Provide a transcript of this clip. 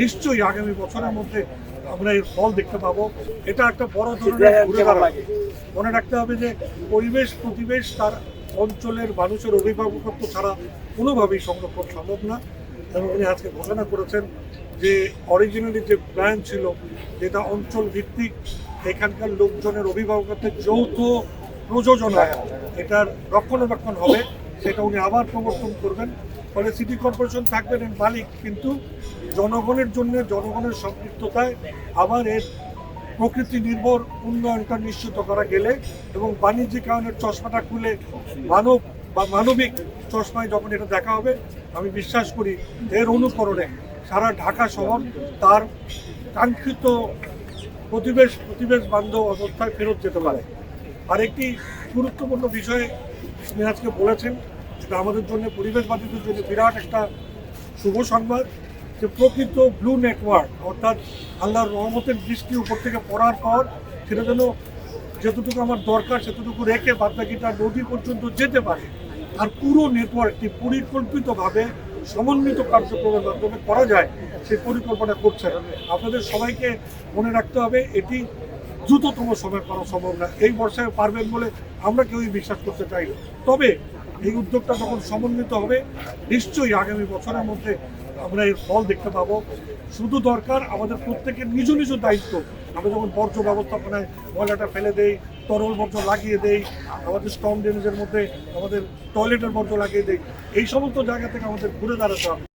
নিশ্চয়ই আগামী বছরের মধ্যে আমরা এর ফল দেখতে পাবো। এটা একটা বড় ধরনের ঘুরে দাঁড়াবে। মনে রাখতে হবে যে পরিবেশ প্রতিবেশ তার অঞ্চলের মানুষের অভিভাবকত্ব ছাড়া কোনোভাবেই সংরক্ষণ সম্ভব না। এবং উনি আজকে ঘোষণা করেছেন যে অরিজিনালি যে প্ল্যান ছিল যেটা অঞ্চল ভিত্তিক এখানকার লোকজনের অভিভাবকত্বের যৌথ প্রযোজনা এটার রক্ষণাবেক্ষণ হবে, সেটা উনি আবার প্রবর্তন করবেন। ফলে সিটি কর্পোরেশন থাকবেন এর মালিক, কিন্তু জনগণের জন্য জনগণের সম্পৃক্ততায় আবার এর প্রকৃতি নির্ভর উন্নয়নটা নিশ্চিত করা গেলে এবং বাণিজ্যিকায়নের চশমাটা খুলে মানব বা মানবিক চশমায় যখন এটা দেখা হবে, আমি বিশ্বাস করি এর অনুকরণে সারা ঢাকা শহর তার কাঙ্ক্ষিত প্রতিবেশ বান্ধব অবস্থায় ফেরত যেতে পারে। আর একটি গুরুত্বপূর্ণ বিষয় আপনি আজকে বলেছেন, সেটা আমাদের জন্য পরিবেশবাদীদের জন্য বিরাট একটা শুভ সংবাদ যে প্রকৃত ব্লু নেটওয়ার্ক অর্থাৎ আল্লাহর রহমতের দৃষ্টি উপর থেকে পড়ার পর সেটা যেন যতটুকু আমার দরকার সেতটুকু রেখে বাদবাকিটা নদী পর্যন্ত যেতে পারে। আর পুরো নেটওয়ার্কটি পরিকল্পিতভাবে সমন্বিত কার্যক্রমের মাধ্যমে করা যায় সেই পরিকল্পনা করছে। আপনাদের সবাইকে মনে রাখতে হবে এটি দ্রুততম সময় করা সম্ভব না, এই বর্ষায় পারবেন বলে আমরা কেউই বিশ্বাস করতে চাই না। তবে এই উদ্যোগটা যখন সমন্বিত হবে নিশ্চয়ই আগামী বছরের মধ্যে আমরা এর ফল দেখতে পাবো। শুধু দরকার আমাদের প্রত্যেকের নিজ নিজ দায়িত্ব। আমরা যখন বর্জ্য ব্যবস্থাপনায় ময়লাটা ফেলে দেই, তরল বর্জ্য লাগিয়ে দেই, আমাদের স্টর্ম ড্রেনেজের মধ্যে আমাদের টয়লেটের বর্জ্য লাগিয়ে দেই, এই সমস্ত জায়গা থেকে আমাদের ঘুরে দাঁড়াতে হবে।